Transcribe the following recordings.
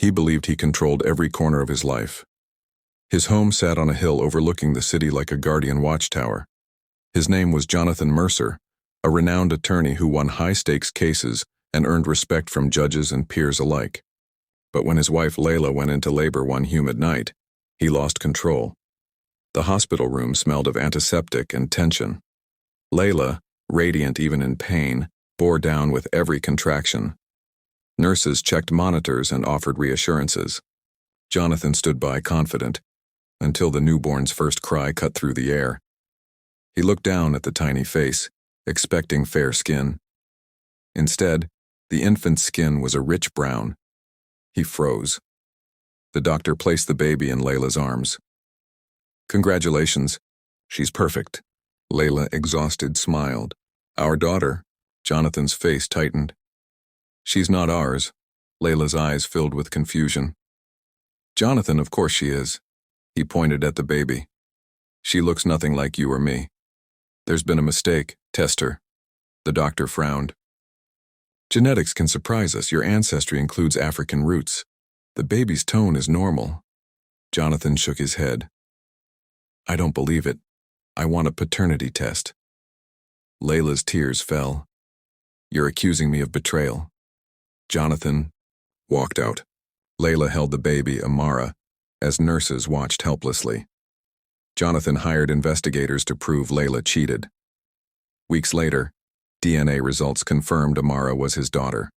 He believed he controlled every corner of his life. His home sat on a hill overlooking the city like a guardian watchtower. His name was Jonathan Mercer, a renowned attorney who won high-stakes cases and earned respect from judges and peers alike. But when his wife Layla went into labor one humid night, he lost control. The hospital room smelled of antiseptic and tension. Layla, radiant even in pain, bore down with every contraction. Nurses checked monitors and offered reassurances. Jonathan stood by confident, until the newborn's first cry cut through the air. He looked down at the tiny face, expecting fair skin. Instead, the infant's skin was a rich brown. He froze. The doctor placed the baby in Layla's arms. "Congratulations. She's perfect." Layla, exhausted, smiled. "Our daughter." Jonathan's face tightened. "She's not ours." Layla's eyes filled with confusion. "Jonathan, of course she is." He pointed at the baby. "She looks nothing like you or me. There's been a mistake. Test her." The doctor frowned. "Genetics can surprise us. Your ancestry includes African roots. The baby's tone is normal." Jonathan shook his head. "I don't believe it. I want a paternity test." Layla's tears fell. "You're accusing me of betrayal." Jonathan walked out. Layla held the baby, Amara, as nurses watched helplessly. Jonathan hired investigators to prove Layla cheated. Weeks later, DNA results confirmed Amara was his daughter.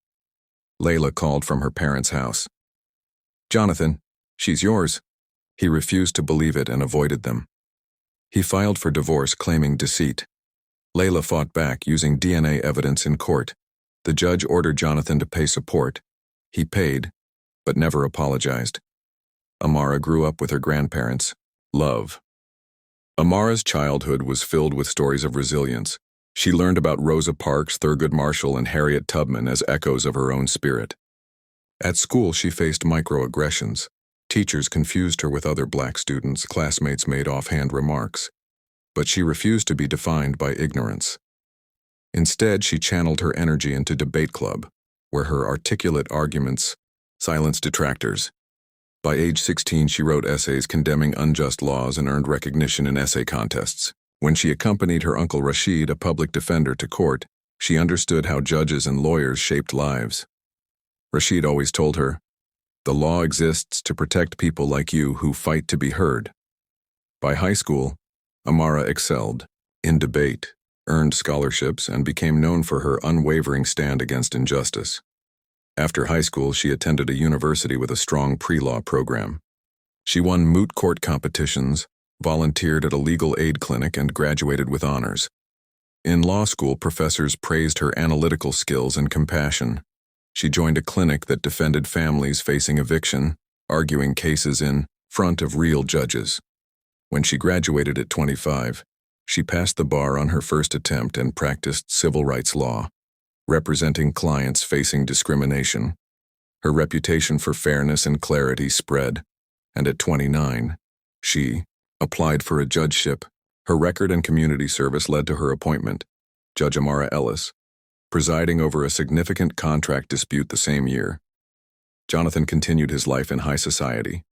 Layla called from her parents' house. "Jonathan, she's yours." He refused to believe it and avoided them. He filed for divorce, claiming deceit. Layla fought back using DNA evidence in court. The judge ordered Jonathan to pay support. He paid, but never apologized. Amara grew up with her grandparents. Love. Amara's childhood was filled with stories of resilience. She learned about Rosa Parks, Thurgood Marshall, and Harriet Tubman as echoes of her own spirit. At school, she faced microaggressions. Teachers confused her with other black students, classmates made offhand remarks. But she refused to be defined by ignorance. Instead, she channeled her energy into debate club, where her articulate arguments silenced detractors. By age 16, she wrote essays condemning unjust laws and earned recognition in essay contests. When she accompanied her uncle Rashid, a public defender, to court, she understood how judges and lawyers shaped lives. Rashid always told her, "The law exists to protect people like you who fight to be heard." By high school, Amara excelled in debate, earned scholarships, and became known for her unwavering stand against injustice. After high school, she attended a university with a strong pre-law program. She won moot court competitions, volunteered at a legal aid clinic, and graduated with honors. In law school, professors praised her analytical skills and compassion. She joined a clinic that defended families facing eviction, arguing cases in front of real judges. When she graduated at 25, she passed the bar on her first attempt and practiced civil rights law, representing clients facing discrimination. Her reputation for fairness and clarity spread, and at 29, she applied for a judgeship. Her record and community service led to her appointment, Judge Amara Ellis, presiding over a significant contract dispute the same year. Jonathan continued his life in high society.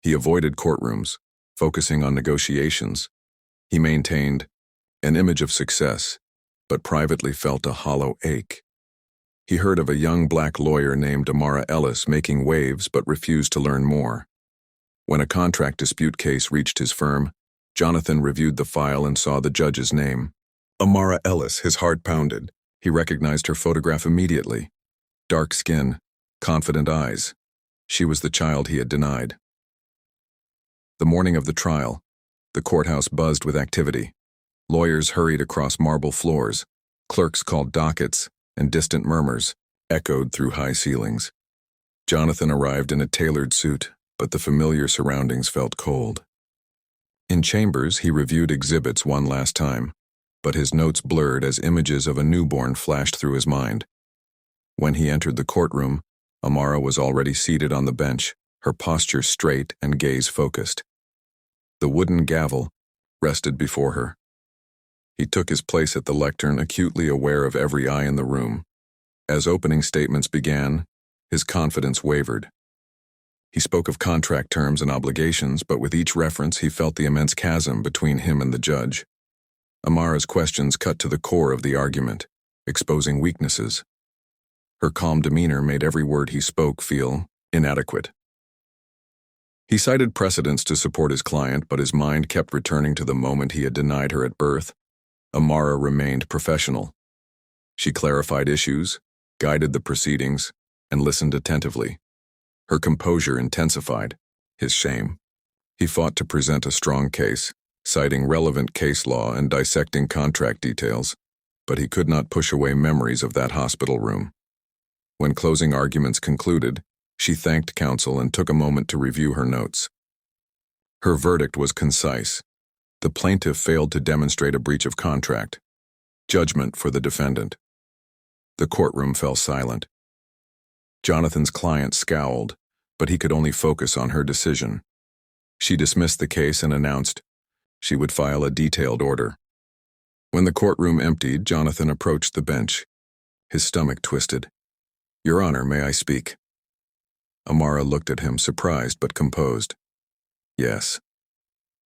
He avoided courtrooms, focusing on negotiations. He maintained an image of success, but privately felt a hollow ache. He heard of a young black lawyer named Amara Ellis making waves but refused to learn more. When a contract dispute case reached his firm, Jonathan reviewed the file and saw the judge's name. Amara Ellis, his heart pounded. He recognized her photograph immediately. Dark skin, confident eyes. She was the child he had denied. The morning of the trial, the courthouse buzzed with activity. Lawyers hurried across marble floors. Clerks called dockets, and distant murmurs echoed through high ceilings. Jonathan arrived in a tailored suit, but the familiar surroundings felt cold. In chambers, he reviewed exhibits one last time, but his notes blurred as images of a newborn flashed through his mind. When he entered the courtroom, Amara was already seated on the bench, her posture straight and gaze focused. The wooden gavel rested before her. He took his place at the lectern, acutely aware of every eye in the room. As opening statements began, his confidence wavered. He spoke of contract terms and obligations, but with each reference he felt the immense chasm between him and the judge. Amara's questions cut to the core of the argument, exposing weaknesses. Her calm demeanor made every word he spoke feel inadequate. He cited precedents to support his client, but his mind kept returning to the moment he had denied her at birth. Amara remained professional. She clarified issues, guided the proceedings, and listened attentively. Her composure intensified his shame. He fought to present a strong case, citing relevant case law and dissecting contract details, but he could not push away memories of that hospital room. When closing arguments concluded, she thanked counsel and took a moment to review her notes. Her verdict was concise. The plaintiff failed to demonstrate a breach of contract. Judgment for the defendant. The courtroom fell silent. Jonathan's client scowled, but he could only focus on her decision. She dismissed the case and announced she would file a detailed order. When the courtroom emptied, Jonathan approached the bench. His stomach twisted. "Your Honor, may I speak?" Amara looked at him, surprised but composed. "Yes."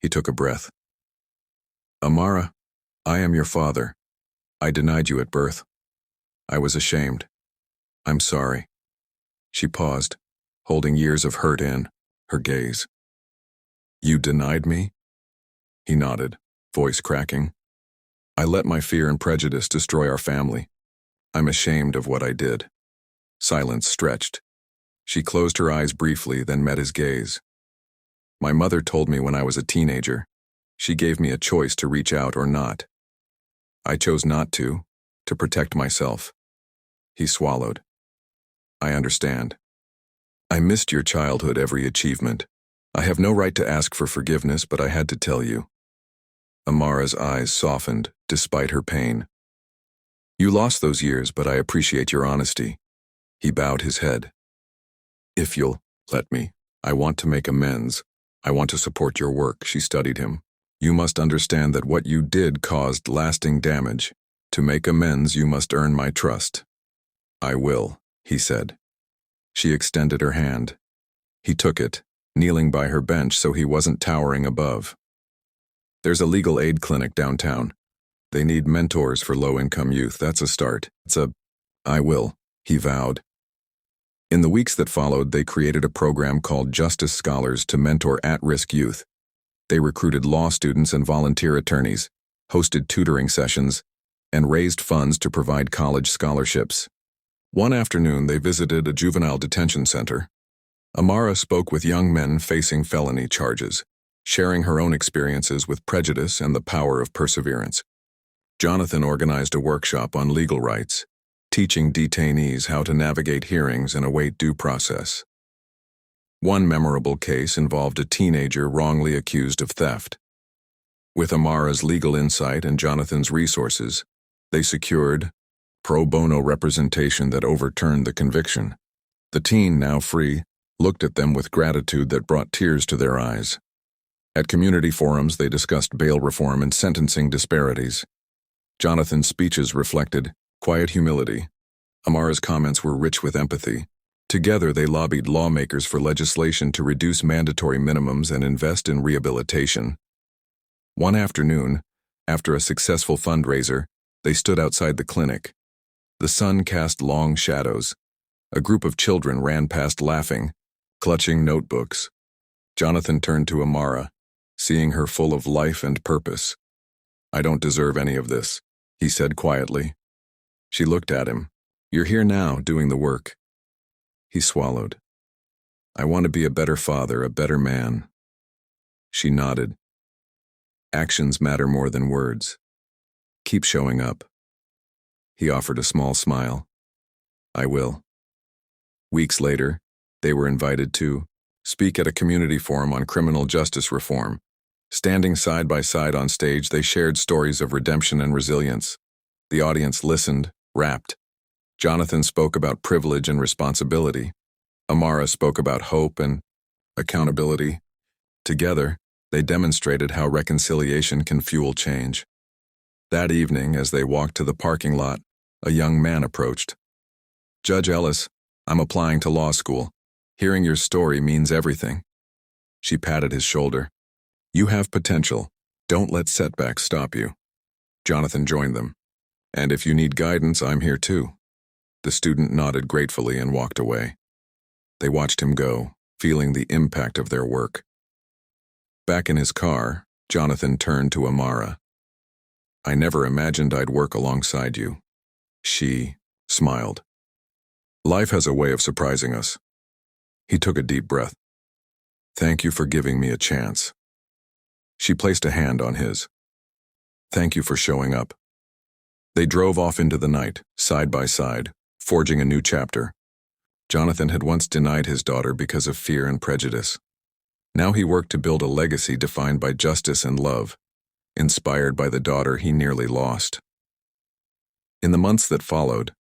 He took a breath. "Amara, I am your father. I denied you at birth. I was ashamed. I'm sorry." She paused, holding years of hurt in her gaze. "You denied me?" He nodded, voice cracking. "I let my fear and prejudice destroy our family. I'm ashamed of what I did." Silence stretched. She closed her eyes briefly, then met his gaze. "My mother told me when I was a teenager. She gave me a choice to reach out or not. I chose not to protect myself." He swallowed. "I understand. I missed your childhood every achievement. I have no right to ask for forgiveness, but I had to tell you." Amara's eyes softened, despite her pain. "You lost those years, but I appreciate your honesty." He bowed his head. "If you'll let me, I want to make amends. I want to support your work." She studied him. "You must understand that what you did caused lasting damage. To make amends, you must earn my trust." "I will," he said. She extended her hand. He took it, kneeling by her bench so he wasn't towering above. "There's a legal aid clinic downtown. They need mentors for low-income youth. That's a start. I will," he vowed. In the weeks that followed, they created a program called Justice Scholars to mentor at-risk youth. They recruited law students and volunteer attorneys, hosted tutoring sessions, and raised funds to provide college scholarships. One afternoon, they visited a juvenile detention center. Amara spoke with young men facing felony charges, sharing her own experiences with prejudice and the power of perseverance. Jonathan organized a workshop on legal rights, teaching detainees how to navigate hearings and await due process. One memorable case involved a teenager wrongly accused of theft. With Amara's legal insight and Jonathan's resources, they secured pro bono representation that overturned the conviction. The teen, now free, looked at them with gratitude that brought tears to their eyes. At community forums, they discussed bail reform and sentencing disparities. Jonathan's speeches reflected quiet humility. Amara's comments were rich with empathy. Together, they lobbied lawmakers for legislation to reduce mandatory minimums and invest in rehabilitation. One afternoon, after a successful fundraiser, they stood outside the clinic. The sun cast long shadows. A group of children ran past laughing, clutching notebooks. Jonathan turned to Amara, seeing her full of life and purpose. "I don't deserve any of this," he said quietly. She looked at him. "You're here now, doing the work." He swallowed. "I want to be a better father, a better man." She nodded. "Actions matter more than words. Keep showing up." He offered a small smile. "I will." Weeks later, they were invited to speak at a community forum on criminal justice reform. Standing side by side on stage, they shared stories of redemption and resilience. The audience listened, rapt. Jonathan spoke about privilege and responsibility. Amara spoke about hope and accountability. Together, they demonstrated how reconciliation can fuel change. That evening, as they walked to the parking lot, a young man approached. "Judge Ellis, I'm applying to law school." Hearing your story means everything. She patted his shoulder. You have potential. Don't let setbacks stop you. Jonathan joined them. And if you need guidance, I'm here too. The student nodded gratefully and walked away. They watched him go, feeling the impact of their work. Back in his car, Jonathan turned to Amara. I never imagined I'd work alongside you. She smiled. Life has a way of surprising us. He took a deep breath. Thank you for giving me a chance. She placed a hand on his. Thank you for showing up. They drove off into the night, side by side, forging a new chapter. Jonathan had once denied his daughter because of fear and prejudice. Now he worked to build a legacy defined by justice and love, inspired by the daughter he nearly lost. In the months that followed,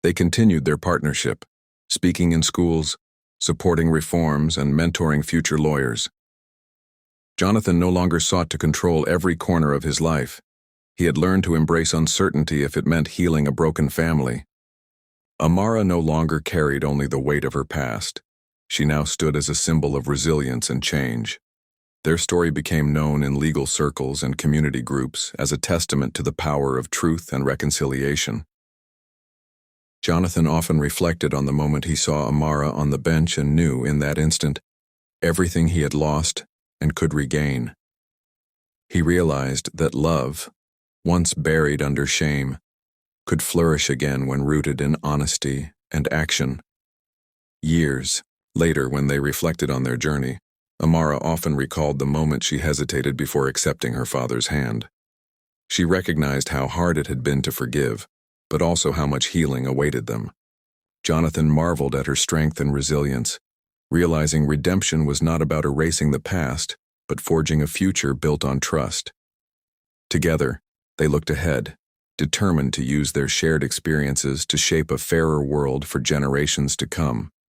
they continued their partnership, speaking in schools, supporting reforms, and mentoring future lawyers. Jonathan no longer sought to control every corner of his life. He had learned to embrace uncertainty if it meant healing a broken family. Amara no longer carried only the weight of her past. She now stood as a symbol of resilience and change. Their story became known in legal circles and community groups as a testament to the power of truth and reconciliation. Jonathan often reflected on the moment he saw Amara on the bench and knew, in that instant, everything he had lost and could regain. He realized that love, once buried under shame, could flourish again when rooted in honesty and action. Years later, when they reflected on their journey, Amara often recalled the moment she hesitated before accepting her father's hand. She recognized how hard it had been to forgive, but also how much healing awaited them. Jonathan marveled at her strength and resilience, realizing redemption was not about erasing the past, but forging a future built on trust. Together, they looked ahead, determined to use their shared experiences to shape a fairer world for generations to come.